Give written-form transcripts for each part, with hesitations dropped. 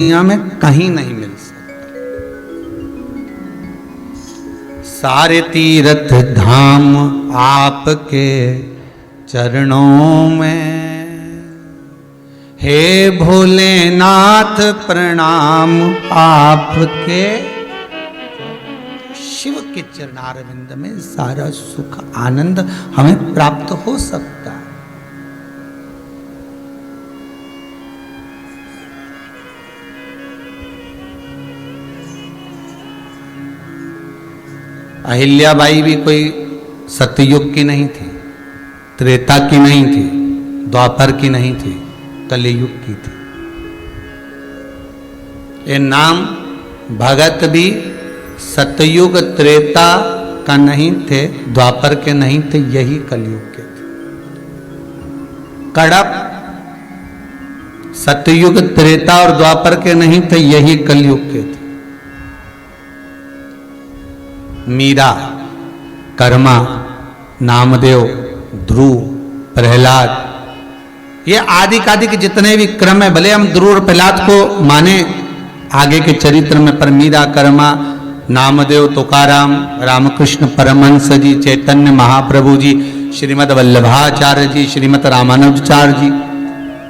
दुनिया में कहीं नहीं मिल सकता। सारे तीर्थ धाम आपके चरणों में, हे भोलेनाथ प्रणाम आपके। शिव के चरणारविंद में सारा सुख आनंद हमें प्राप्त हो सकता है। अहिल्याबाई भी कोई सतयुग की नहीं थी, त्रेता की नहीं थी, द्वापर की नहीं थी, कलियुग की थी। ये नाम भगत भी सतयुग त्रेता का नहीं थे, द्वापर के नहीं थे, यही कलियुग के थे। कड़प सतयुग त्रेता और द्वापर के नहीं थे, यही कलियुग के थे। मीरा, कर्मा, नामदेव, ध्रुव, प्रहलाद, ये आदि कादि के जितने भी क्रम है, भले हम ध्रुव और प्रहलाद को माने आगे के चरित्र में, पर मीरा, कर्मा, नामदेव, तुकाराम, रामकृष्ण परमहंस जी, चैतन्य महाप्रभु जी, श्रीमद वल्लभाचार्य जी, श्रीमद रामानुजाचार्य जी,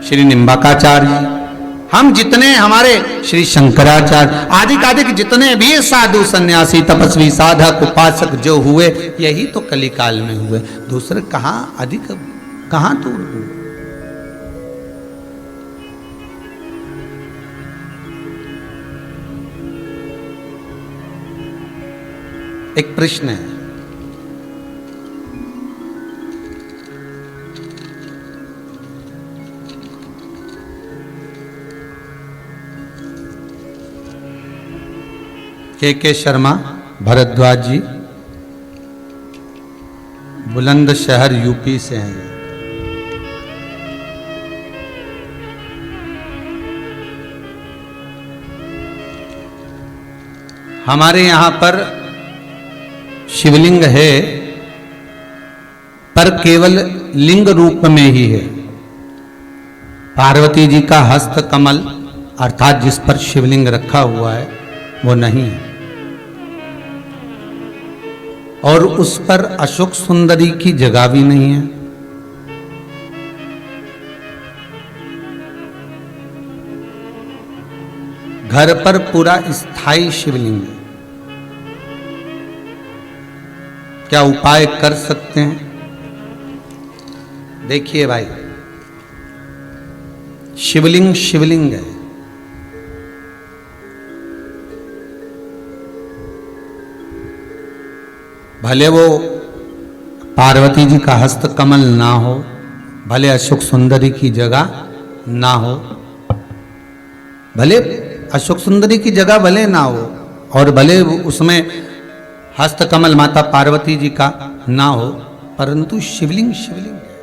श्री निम्बाकाचार्य जी, हम जितने हमारे श्री शंकराचार्य आदि कादि के जितने भी साधु सन्यासी तपस्वी साधक उपासक जो हुए, यही तो कलिकाल में हुए। दूसरे कहां अधिक, कहां दूर हुए। एक प्रश्न है, के शर्मा भरद्वाज जी, बुलंदशहर यूपी से हैं। हमारे यहां पर शिवलिंग है, पर केवल लिंग रूप में ही है। पार्वती जी का हस्त कमल अर्थात जिस पर शिवलिंग रखा हुआ है वो नहीं है, और उस पर अशोक सुंदरी की जगह भी नहीं है। घर पर पूरा स्थायी शिवलिंग है। क्या उपाय कर सकते हैं? देखिए भाई, शिवलिंग शिवलिंग है। भले वो पार्वती जी का हस्त कमल ना हो, भले अशोक सुंदरी की जगह ना हो, भले अशोक सुंदरी की जगह भले ना हो, और भले उसमें हस्त कमल माता पार्वती जी का ना हो, परंतु शिवलिंग शिवलिंग है।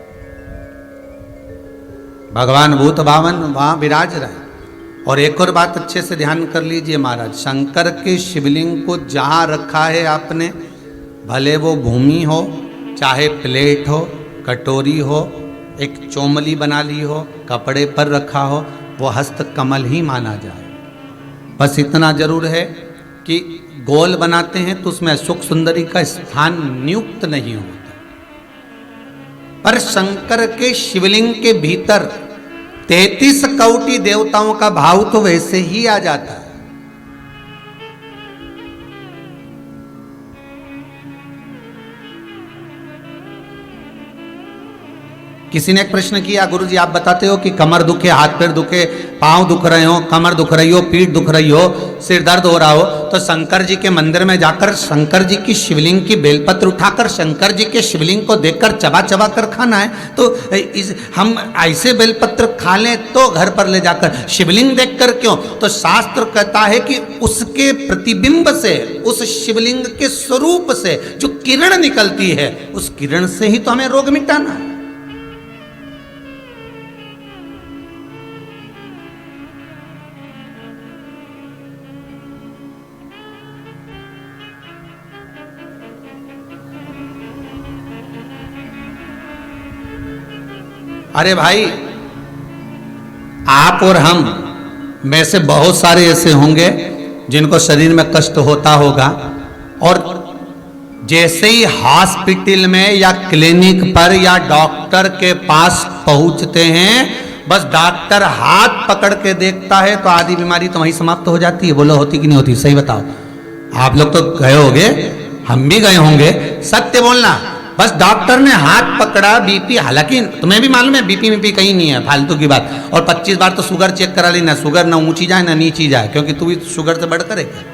भगवान भूत भावन वहां विराज रहे। और एक और बात अच्छे से ध्यान कर लीजिए महाराज, शंकर के शिवलिंग को जहां रखा है आपने, भले वो भूमि हो, चाहे प्लेट हो, कटोरी हो, एक चोमली बना ली हो, कपड़े पर रखा हो, वो हस्त कमल ही माना जाए। बस इतना जरूर है कि गोल बनाते हैं तो उसमें अशोक सुंदरी का स्थान नियुक्त नहीं होता, पर शंकर के शिवलिंग के भीतर 33 कोटि देवताओं का भाव तो वैसे ही आ जाता है। किसी ने एक प्रश्न किया, गुरुजी आप बताते हो कि कमर दुखे, हाथ पैर दुखे, पांव दुख रहे हो, कमर दुख रही हो, पीठ दुख रही हो, सिर दर्द हो रहा हो, तो शंकर जी के मंदिर में जाकर शंकर जी की शिवलिंग की बेलपत्र उठाकर शंकर जी के शिवलिंग को देखकर चबा चबा कर खाना है। तो हम ऐसे बेलपत्र खा लें तो घर पर ले जाकर शिवलिंग देखकर क्यों? तो शास्त्र कहता है कि उसके प्रतिबिंब से, उस शिवलिंग के स्वरूप से जो किरण निकलती है, उस किरण से ही तो हमें रोग मिटाना है। अरे भाई, आप और हम में से बहुत सारे ऐसे होंगे जिनको शरीर में कष्ट होता होगा, और जैसे ही हॉस्पिटल में या क्लिनिक पर या डॉक्टर के पास पहुंचते हैं, बस डॉक्टर हाथ पकड़ के देखता है तो आधी बीमारी तो वहीं समाप्त हो जाती है। बोलो होती कि नहीं होती? सही बताओ। आप लोग तो गए होंगे, हम भी गए होंगे, सत्य बोलना। बस डॉक्टर ने हाथ पकड़ा, बीपी, हालांकि तुम्हें भी मालूम है बीपी कहीं नहीं है, फालतू की बात। और 25 बार तो शुगर चेक करा लेना, शुगर ना ऊंची जाए ना नीची जाए, क्योंकि तू भी शुगर से बढ़कर है क्या?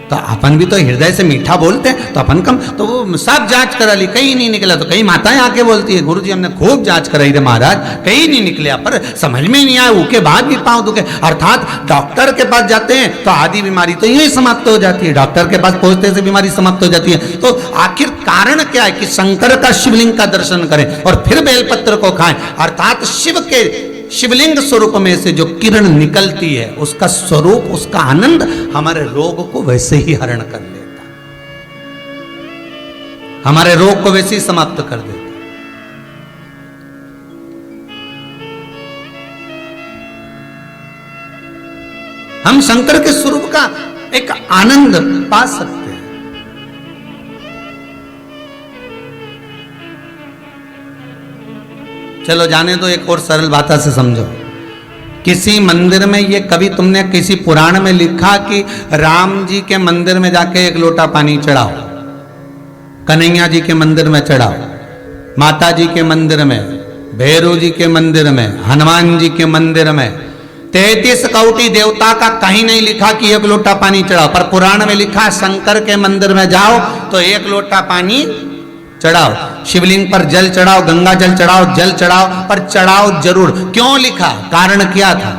तो अपन भी तो हृदय से मीठा बोलते हैं, तो अपन कम, तो वो सब जांच करा ली, कहीं नहीं निकला। तो कई माताएं आके बोलती है, गुरुजी हमने खूब जांच कराई रे महाराज, कहीं नहीं निकला, पर समझ में नहीं आया, उसके बाद भी पांव दुखे। अर्थात डॉक्टर के पास जाते हैं तो आधी बीमारी तो यही समाप्त हो जाती है, डॉक्टर के पास पहुंचते से बीमारी समाप्त हो जाती है। तो आखिर कारण क्या है कि शंकर का शिवलिंग का दर्शन करें और फिर बेलपत्र को खाएं। अर्थात शिव के शिवलिंग स्वरूप में से जो किरण निकलती है, उसका स्वरूप, उसका आनंद हमारे रोग को वैसे ही हरण कर लेता, हमारे रोग को वैसे ही समाप्त कर देता। हम शंकर के स्वरूप का एक आनंद पा सकते हैं। चलो जाने दो, एक और सरल भाषा से समझो। किसी मंदिर में, ये कभी तुमने किसी पुराण में लिखा कि राम जी के मंदिर में जाके एक लोटा पानी चढ़ाओ, कन्हैया जी के मंदिर में चढ़ाओ, माता जी के मंदिर में, भैरव जी के मंदिर में, हनुमान जी के मंदिर में 33 कोटि देवता का कहीं नहीं लिखा कि एक लोटा पानी चढ़ाओ। पर पुराण में लिखा शंकर के मंदिर में जाओ तो एक लोटा पानी चढ़ाओ, शिवलिंग पर जल चढ़ाओ, गंगा जल चढ़ाओ, जल चढ़ाओ, पर चढ़ाओ जरूर। क्यों लिखा? कारण क्या था?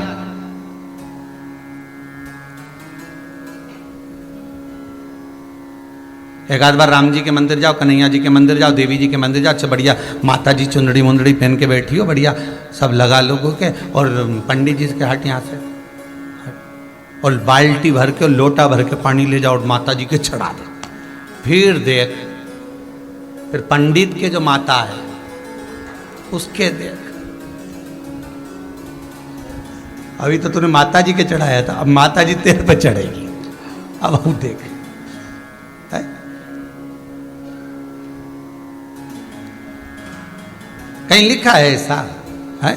एक आध बार राम जी के मंदिर जाओ, कन्हैया जी के मंदिर जाओ, देवी जी के मंदिर जाओ, अच्छा बढ़िया माता जी चुंदड़ी मुंदड़ी पहन के बैठी हो, बढ़िया सब लगा लोगों के, और पंडित जी के हट यहाँ से, और बाल्टी भर के, लोटा भर के पानी ले जाओ और माता जी के चढ़ा दो। फिर देख, फिर पंडित के जो माता है उसके देख, अभी तो तूने माता जी के चढ़ाया था, अब माता जी तेरे पे चढ़ेगी, अब हम देख। है? कहीं लिखा है ऐसा है?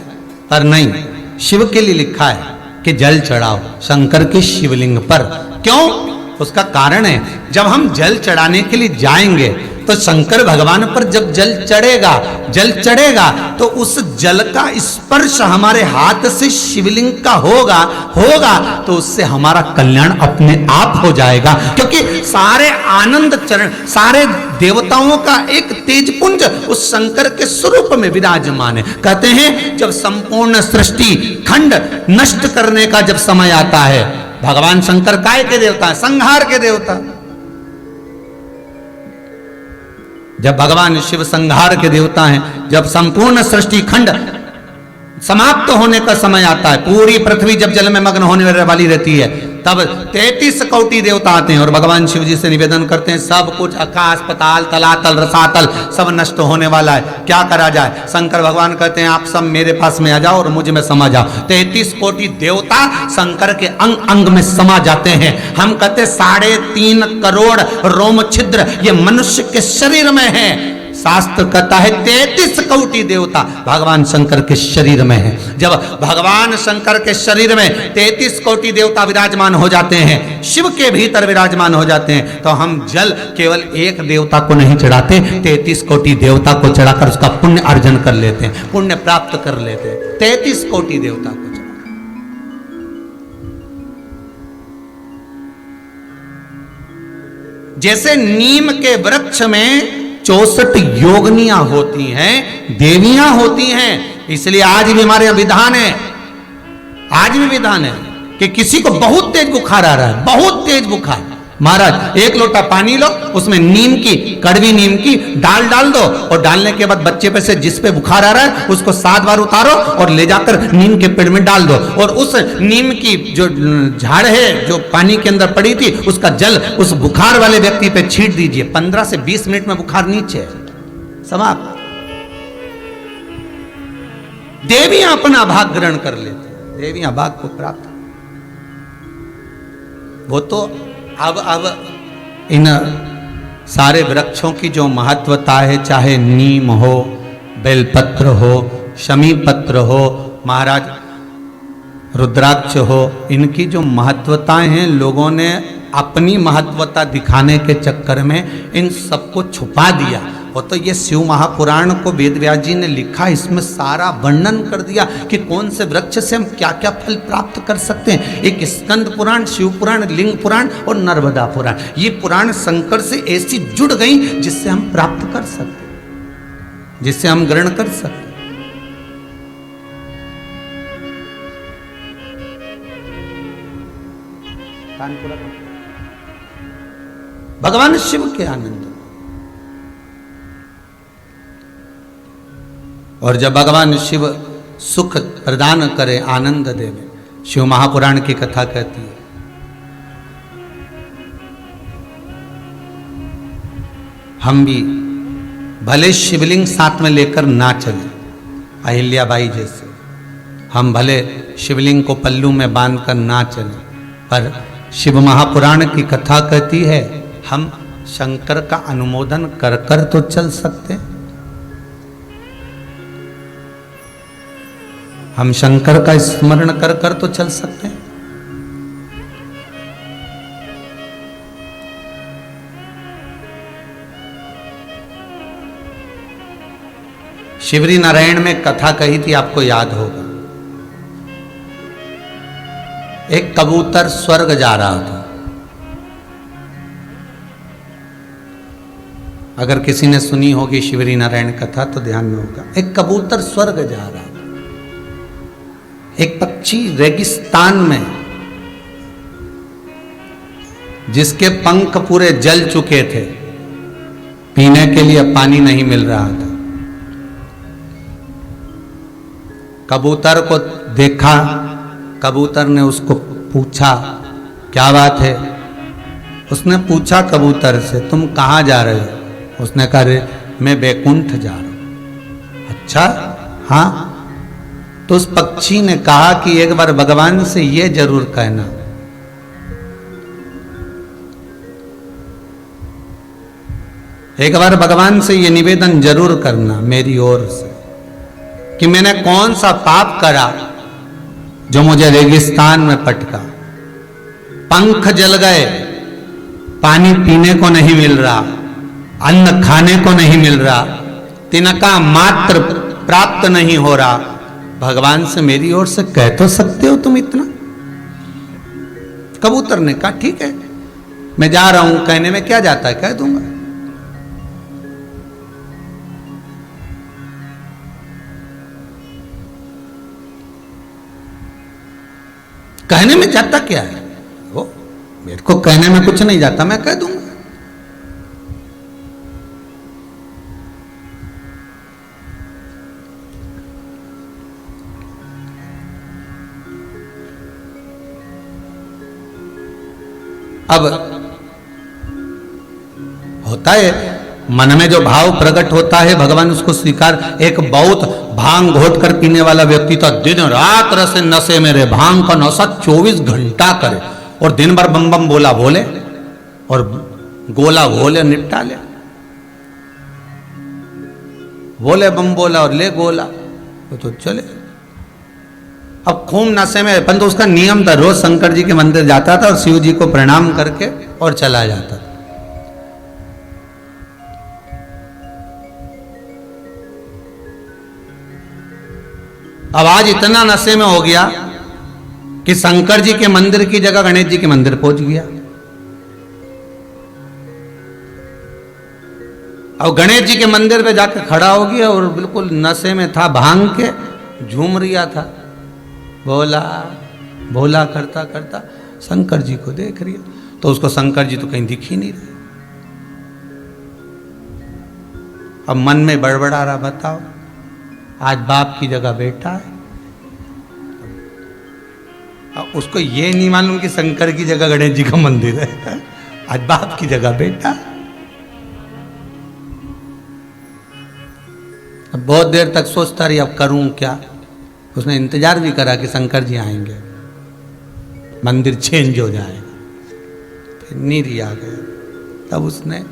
पर नहीं, शिव के लिए लिखा है कि जल चढ़ाओ शंकर के शिवलिंग पर। क्यों? उसका कारण है, जब हम जल चढ़ाने के लिए जाएंगे तो शंकर भगवान पर जब जल चढ़ेगा तो उस जल का स्पर्श हमारे हाथ से शिवलिंग का होगा तो उससे हमारा कल्याण अपने आप हो जाएगा। क्योंकि सारे आनंद चरण, सारे देवताओं का एक तेजपुंज उस शंकर के स्वरूप में विराजमान है। कहते हैं जब संपूर्ण सृष्टि खंड नष्ट करने का जब समय आता है, भगवान शंकर काय के देवता है? संहार के देवता। जब भगवान शिव संहार के देवता हैं, जब संपूर्ण सृष्टि खंड समाप्त होने का समय आता है, पूरी पृथ्वी जब जल में मग्न होने वाली रहती है, तब 33 कोटि देवता आते हैं और भगवान शिव जी से निवेदन करते हैं, सब कुछ आकाश पताल तलातल रसातल सब नष्ट होने वाला है, क्या करा जाए? शंकर भगवान कहते हैं आप सब मेरे पास में आ जाओ और मुझ में समा जाओ। 33 कोटि देवता शंकर के अंग अंग में समा जाते हैं। हम कहते 3.5 करोड़ रोम छिद्र ये मनुष्य के शरीर में है। शास्त्र कहता है 33 कोटि देवता भगवान शंकर के शरीर में है। जब भगवान शंकर के शरीर में 33 कोटि देवता विराजमान हो जाते हैं, शिव के भीतर विराजमान हो जाते हैं, तो हम जल केवल एक देवता को नहीं चढ़ाते, 33 कोटि देवता को चढ़ाकर उसका पुण्य अर्जन कर लेते हैं, पुण्य प्राप्त कर लेते हैं। 33 कोटि देवता को चढ़ा। जैसे नीम के वृक्ष में 64 योगनियां होती हैं, देवियां होती हैं, इसलिए आज भी हमारे विधान है, आज भी विधान है कि किसी को बहुत तेज बुखार आ रहा है, बहुत तेज बुखार, महाराज एक लोटा पानी लो, उसमें नीम की, कड़वी नीम की डाल दो, और डालने के बाद बच्चे पे से जिस पे बुखार आ रहा है उसको 7 बार उतारो और ले जाकर नीम के पेड़ में डाल दो, और उस नीम की जो झाड़ है जो पानी के अंदर पड़ी थी उसका जल उस बुखार वाले व्यक्ति पे छींट दीजिए। 15 से 20 मिनट में बुखार नीचे समाप्त। देवियां अपना भाग ग्रहण कर लेते, देवियां भाग को प्राप्त। वो तो अब इन सारे वृक्षों की जो महत्वता है, चाहे नीम हो, बेलपत्र हो, शमी पत्र हो, महाराज रुद्राक्ष हो, इनकी जो महत्वताएं हैं, लोगों ने अपनी महत्वता दिखाने के चक्कर में इन सबको छुपा दिया। वो तो ये शिव महापुराण को वेद व्यास जी ने लिखा, इसमें सारा वर्णन कर दिया कि कौन से वृक्ष से हम क्या क्या फल प्राप्त कर सकते हैं। एक स्कंद पुराण, शिव पुराण, लिंग पुराण और नर्मदा पुराण, ये पुराण शंकर से ऐसी जुड़ गई जिससे हम प्राप्त कर सकते, जिससे हम ग्रहण कर सकते। भगवान शिव के आनंद, और जब भगवान शिव सुख प्रदान करे, आनंद देवे, शिव महापुराण की कथा कहती है, हम भी भले शिवलिंग साथ में लेकर ना चले, अहिल्याबाई जैसे, हम भले शिवलिंग को पल्लू में बांधकर ना चले, पर शिव महापुराण की कथा कहती है हम शंकर का अनुमोदन कर कर तो चल सकते हैं। हम शंकर का स्मरण कर कर तो चल सकते हैं। शिवरी नारायण में कथा कही थी, आपको याद होगा। एक कबूतर स्वर्ग जा रहा था। अगर किसी ने सुनी होगी शिवरी नारायण कथा तो ध्यान में होगा। एक कबूतर स्वर्ग जा रहा था। एक पक्षी रेगिस्तान में, जिसके पंख पूरे जल चुके थे, पीने के लिए पानी नहीं मिल रहा था, कबूतर को देखा। कबूतर ने उसको पूछा क्या बात है। उसने पूछा कबूतर से, तुम कहाँ जा रहे हो। उसने कहा रे मैं वैकुंठ जा रहा हूं। अच्छा हाँ। तो उस पक्षी ने कहा कि एक बार भगवान से ये जरूर कहना, एक बार भगवान से ये निवेदन जरूर करना मेरी ओर से कि मैंने कौन सा पाप करा जो मुझे रेगिस्तान में पटका, पंख जल गए, पानी पीने को नहीं मिल रहा, अन्न खाने को नहीं मिल रहा, तिनका मात्र प्राप्त नहीं हो रहा। भगवान से मेरी ओर से कह तो सकते हो तुम इतना। कबूतर ने कहा ठीक है मैं जा रहा हूं, कहने में क्या जाता है, कह दूंगा। कहने में जाता क्या है, वो मेरे को कहने में कुछ नहीं जाता, मैं कह दूंगा। अब होता है मन में जो भाव प्रकट होता है भगवान उसको स्वीकार। एक बहुत भांग घोट कर पीने वाला व्यक्ति तो दिन रात रस नशे में रहे, भांग का नशा 24 घंटा करे और दिन भर बम बम बोला बोले और गोला घोले निपटा ले, बोले बम बोला और ले गोला तो चले। अब खूब नशे में, परंतु उसका नियम था, रोज शंकर जी के मंदिर जाता था और शिव जी को प्रणाम करके और चला जाता था। अब आज इतना नशे में हो गया कि शंकर जी के मंदिर की जगह गणेश जी के मंदिर पहुंच गया। अब गणेश जी के मंदिर पे जाकर खड़ा हो गया और बिल्कुल नशे में था, भांग के झूम रिया था, बोला बोला करता करता शंकर जी को देख रिया। तो उसको शंकर जी तो कहीं दिख ही नहीं रहे। अब मन में बड़बड़ा रहा, बताओ आज बाप की जगह बेटा है। अब उसको ये नहीं मालूम कि शंकर की जगह गणेश जी का मंदिर है, आज बाप की जगह बेटा। अब बहुत देर तक सोचता रही अब करूं क्या। उसने इंतजार भी करा कि शंकर जी आएंगे, मंदिर चेंज हो जाएगा। नीरी आ गया। तब उसने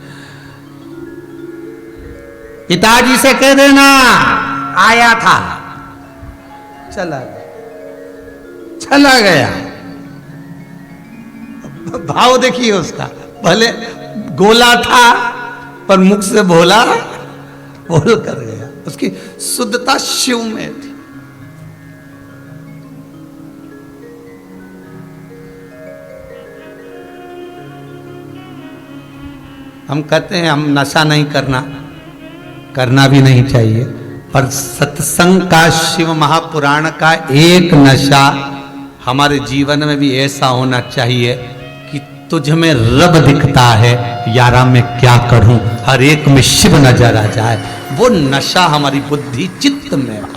पिताजी से कह देना आया था, चला गया, चला गया। भाव देखिए उसका, भले गोला था पर मुख से बोला, बोल कर गया। उसकी शुद्धता शिव में थी। हम कहते हैं हम नशा नहीं करना, करना भी नहीं चाहिए, पर सत्संग का, शिव महापुराण का एक नशा हमारे जीवन में भी ऐसा होना चाहिए कि तुझ में रब दिखता है, यारा मैं क्या करूं, हर एक में शिव नजर आ जाए। वो नशा हमारी बुद्धि चित्त में हो।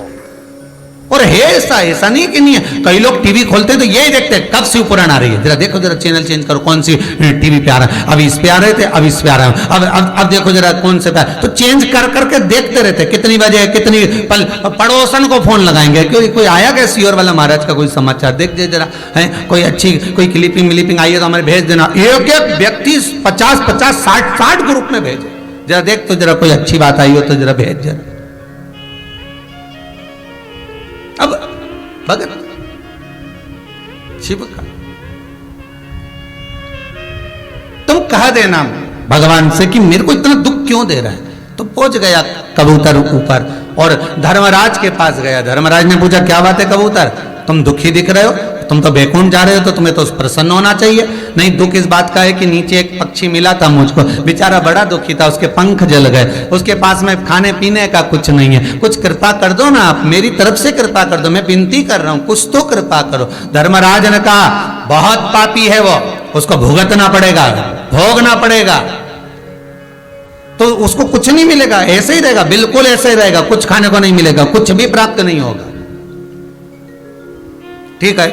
और है ऐसा नहीं कि नहीं है। कई लोग टीवी खोलते तो यही देखते हैं कब शिव पुराण आ रही है, जरा देखो, जरा चैनल चेंज करो, कौन सी टीवी पे आ रहा है, अभी इस पे आ रहे थे, अब इस पे आ रहे हैं, अब देखो जरा कौन से पे, तो चेंज कर करके देखते रहते, कितनी बजे कितनी पल, पड़ोसन को फोन लगाएंगे, क्यों कोई आया क्या सियोर वाला महाराज का कोई समाचार, देख जरा है, कोई अच्छी कोई क्लिपिंग आई है तो हमारे भेज देना। एक एक व्यक्ति 50-50 60 ग्रुप में भेजे, जरा देख तो जरा कोई अच्छी बात आई हो तो जरा भेज जरा। अब भगत शिव का तुम कह देना भगवान से कि मेरे को इतना दुख क्यों दे रहा है। तो पहुंच गया कबूतर ऊपर और धर्मराज के पास गया। धर्मराज ने पूछा क्या बात है कबूतर, तुम दुखी दिख रहे हो, तुम तो बैकुंठ जा रहे हो, तो तुम्हें तो प्रसन्न होना चाहिए। नहीं, दुख इस बात का है कि नीचे एक पक्षी मिला था मुझको, बेचारा बड़ा दुखी था, उसके पंख जल गए, उसके पास में खाने पीने का कुछ नहीं है, कुछ कृपा कर दो ना आप, मेरी तरफ से कृपा कर दो, मैं विनती कर रहा हूं, कुछ तो कृपा करो। धर्मराज ने कहा बहुत पापी है वो, उसको भुगतना पड़ेगा, भोगना पड़ेगा। तो उसको कुछ नहीं मिलेगा, ऐसे ही रहेगा, बिल्कुल ऐसे ही रहेगा, कुछ खाने को नहीं मिलेगा, कुछ भी प्राप्त नहीं होगा। ठीक है,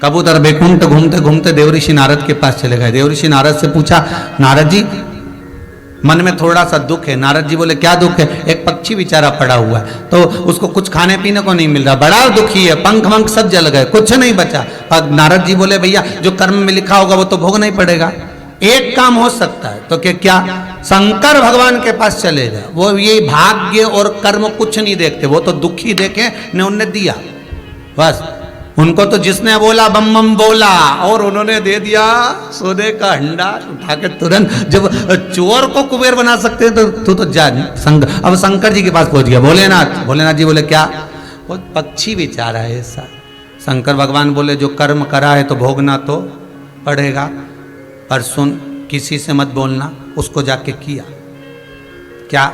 कबूतर बैकुंठ घूमते घूमते देवऋषि नारद के पास चले गए। देवऋषि नारद से पूछा, नारद जी मन में थोड़ा सा दुख है। नारद जी बोले क्या दुख है। एक पक्षी बेचारा पड़ा हुआ है, तो उसको कुछ खाने पीने को नहीं मिल रहा, बड़ा दुखी है, पंख वंख सब जल गए, कुछ नहीं बचा। और नारद जी बोले भैया जो कर्म में लिखा होगा वो तो भोगना ही पड़ेगा। एक काम हो सकता है, तो क्या शंकर भगवान के पास चले जाए, वो ये भाग्य और कर्म कुछ नहीं देखते, वो तो दुखी देखे ने उन्हें दिया बस। उनको तो जिसने बोला बम बम बोला और उन्होंने दे दिया सोने का हंडा उठा के तुरंत। जब चोर को कुबेर बना सकते हैं तो तू तो जा। अब शंकर जी के पास पहुंच गया। भोलेनाथ जी बोले क्या, वो पक्षी बेचारा है ऐसा। शंकर भगवान बोले जो कर्म करा है तो भोगना तो पड़ेगा, पर सुन किसी से मत बोलना, उसको जाके किया क्या,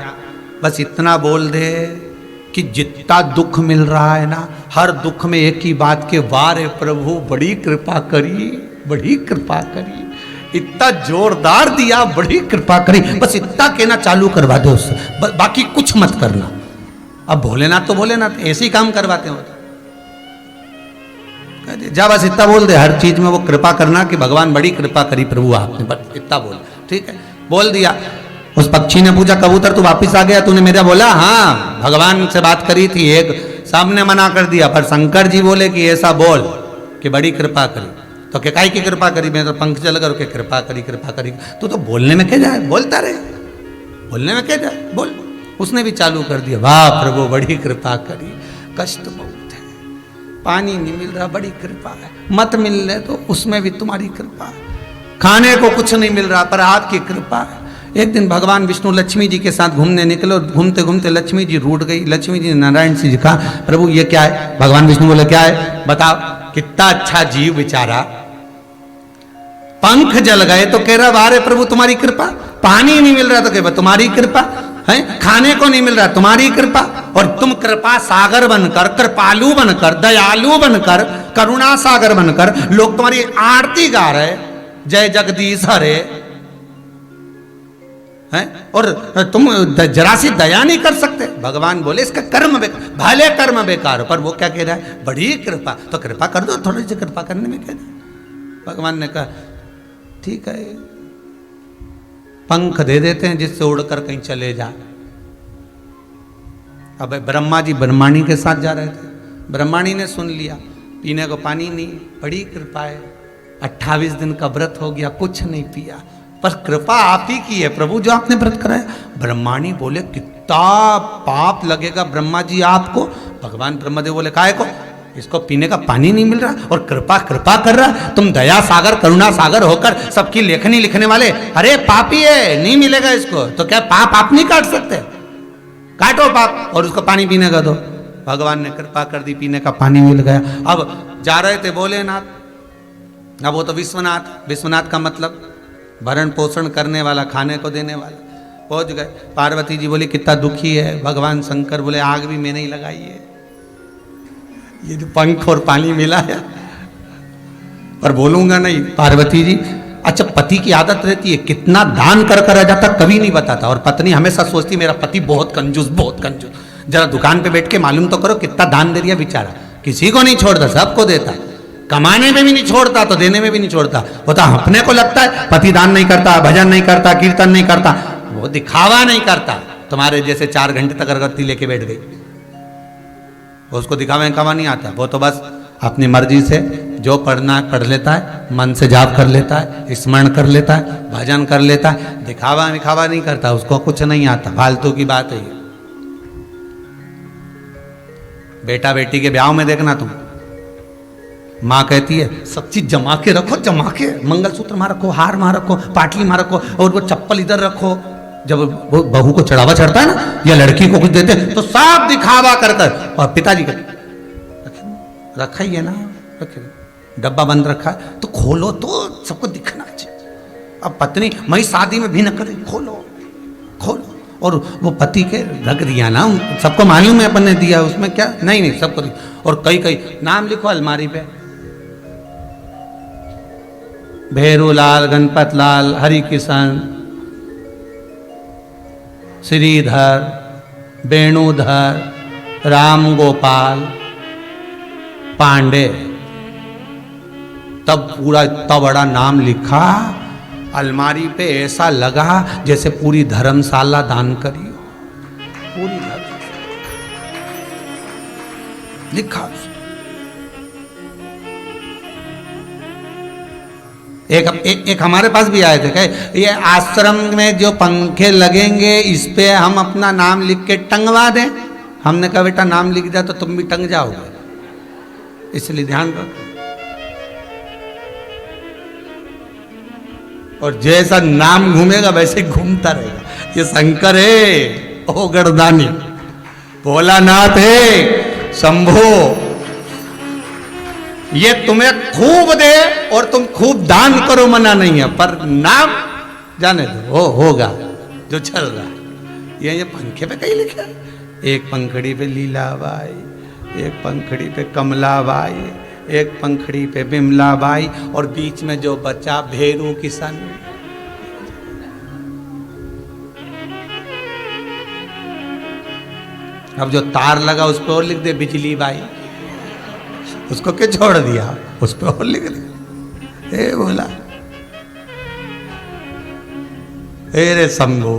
बस इतना बोल दे कि जितना दुख मिल रहा है ना, हर दुख में एक ही बात के वारे प्रभु बड़ी कृपा करी, बड़ी कृपा करी, इतना जोरदार दिया, बड़ी कृपा करी, बस इतना कहना चालू करवा दो उससे, बाकी कुछ मत करना। अब भोलेनाथ तो भोलेनाथ ऐसे ही काम करवाते हो, जा बस इतना बोल दे, हर चीज में वो कृपा करना कि भगवान बड़ी कृपा करी प्रभु आपने, बस इतना बोल। ठीक है, बोल दिया। उस पक्षी ने पूछा कबूतर तू वापिस आ गया, तूने मेरा बोला हाँ, भगवान से बात करी थी, एक सामने मना कर दिया, पर शंकर जी बोले कि ऐसा बोल कि बड़ी कृपा करी। तो क्या काय की कृपा करी, मैं तो पंख चल कर के कृपा करी। तो बोलने में क्या जाए, बोलता रहे, बोलने में क्या जाए, बोल। उसने भी चालू कर दिया, वाह प्रभु बड़ी कृपा करी, कष्ट बहुत है, पानी नहीं मिल रहा, बड़ी कृपा है, मत मिलने तो उसमें भी तुम्हारी कृपा है, खाने को कुछ नहीं मिल रहा पर आपकी कृपा है। एक दिन भगवान विष्णु लक्ष्मी जी के साथ घूमने निकले और घूमते घूमते लक्ष्मी जी रूठ गई। लक्ष्मी जी ने नारायण जी कहा प्रभु ये क्या है। भगवान विष्णु बोले क्या है बताओ। कितना अच्छा जीव बेचारा, पंख जल गए तो कह रहा वारे प्रभु तुम्हारी कृपा, पानी नहीं मिल रहा तो कह तुम्हारी कृपा है, खाने को नहीं मिल रहा तुम्हारी कृपा, और तुम कृपा सागर बनकर, कृपालु बनकर, दयालु बनकर, करुणा सागर बनकर लोग तुम्हारी आरती गा रहे, जय जगदीश हरे हैं, और तुम जरा सी दया नहीं कर सकते। भगवान बोले इसका कर्म बेकार, भले कर्म बेकार, पर वो क्या कह रहा है बड़ी कृपा, तो कृपा कर दो, थोड़ी सी कृपा करने में क्या है। भगवान ने कहा ठीक है, पंख दे देते हैं जिससे उड़कर कहीं चले जा। अब ब्रह्मा जी ब्रह्माणी के साथ जा रहे थे, ब्रह्माणी ने सुन लिया, पीने को पानी नहीं, बड़ी कृपा है, 28 दिन का व्रत हो गया, कुछ नहीं पिया, पर कृपा आप ही की है प्रभु जो आपने व्रत कराया। ब्रह्माणी बोले कितना पाप लगेगा ब्रह्मा जी आपको। भगवान ब्रह्मदेव बोले काहे को, इसको पीने का पानी नहीं मिल रहा और कृपा कृपा कर रहा, तुम दया सागर करुणा सागर होकर सबकी लेखनी लिखने वाले, अरे पापी है नहीं मिलेगा इसको, तो क्या पाप आप नहीं काट सकते, काटो पाप और उसको पानी पीने का दो। भगवान ने कृपा कर दी, पीने का पानी मिल गया। अब जा रहे थे भोलेनाथ, अब वो तो विश्वनाथ, विश्वनाथ का मतलब भरण पोषण करने वाला, खाने को देने वाला। पहुंच गए, पार्वती जी बोली कितना दुखी है। भगवान शंकर बोले आग भी मैंने ही लगाई है, ये जो पंख और पानी मिला है, पर बोलूंगा नहीं। पार्वती जी, अच्छा पति की आदत रहती है कितना दान कर कर आ जाता, कभी नहीं बताता, और पत्नी हमेशा सोचती मेरा पति बहुत कंजूस, बहुत कंजूस। जरा दुकान पे बैठ के मालूम तो करो कितना दान दे दिया बेचारा, किसी को नहीं छोड़ता, सबको देता, कमाने में भी नहीं छोड़ता तो देने में भी नहीं छोड़ता। वो तो अपने को लगता है पति दान नहीं करता, भजन नहीं करता, कीर्तन नहीं करता, वो दिखावा नहीं करता। तुम्हारे जैसे 4 घंटे तक अगरबत्ती लेके बैठ गई, उसको दिखावा दिखावा नहीं आता, वो तो बस अपनी मर्जी से जो पढ़ना है पढ़ लेता है, मन से जाप कर लेता है, स्मरण कर लेता है, भजन कर लेता है, दिखावा दिखावा नहीं करता, उसको कुछ नहीं आता, फालतू की बात है ये। बेटा बेटी के ब्याह में देखना तुम, माँ कहती है सब चीज जमा के रखो, जमा के, मंगलसूत्र मां रखो, हार मां रखो, पाटली मां रखो, और वो चप्पल इधर रखो। जब वो बहू को चढ़ावा चढ़ता है ना या लड़की को कुछ देते तो सब दिखावा कर कर, और पिताजी का रखा ही है ना, रखे डब्बा बंद रखा है तो खोलो तो सबको दिखना चाहिए। अब पत्नी मई शादी में भी न करे, खोलो खोलो, और वो पति के रख दिया ना, सबको मालूम है अपन ने दिया, उसमें क्या, नहीं नहीं सबको दिया। और कई कई नाम लिखो अलमारी पे, भैरूलाल, गणपत लाल, हरि किशन, श्रीधर, वेणुधर, राम गोपाल, पांडे, तब पूरा इतना बड़ा नाम लिखा अलमारी पे, ऐसा लगा जैसे पूरी धर्मशाला दान करी हो, पूरी धर्मशाला लिखा। एक हमारे पास भी आए थे, कहे ये आश्रम में जो पंखे लगेंगे इस पे हम अपना नाम लिख के टंगवा दें। हमने कहा बेटा नाम लिख दिया तो तुम भी टंग जाओगे, इसलिए ध्यान रखो। और जैसा नाम घूमेगा वैसे घूमता रहेगा। ये शंकर है, ओ गणदानी, भोलानाथ है, शंभो, ये तुम्हें खूब दे और तुम खूब दान करो, मना नहीं है, पर नाम जाने दो, वो होगा जो चल रहा है। ये पंखे पे कहीं लिखा है, एक पंखड़ी पे लीलाबाई, एक पंखड़ी पे कमलाबाई, एक पंखड़ी पे बिमलाबाई, और बीच में जो बच्चा भेरू किशन। अब जो तार लगा उस पर और लिख दे बिजली बाई, उसको क्यों छोड़ दिया, उस पर और लिख दिया। ए बोला ए रे शंभू,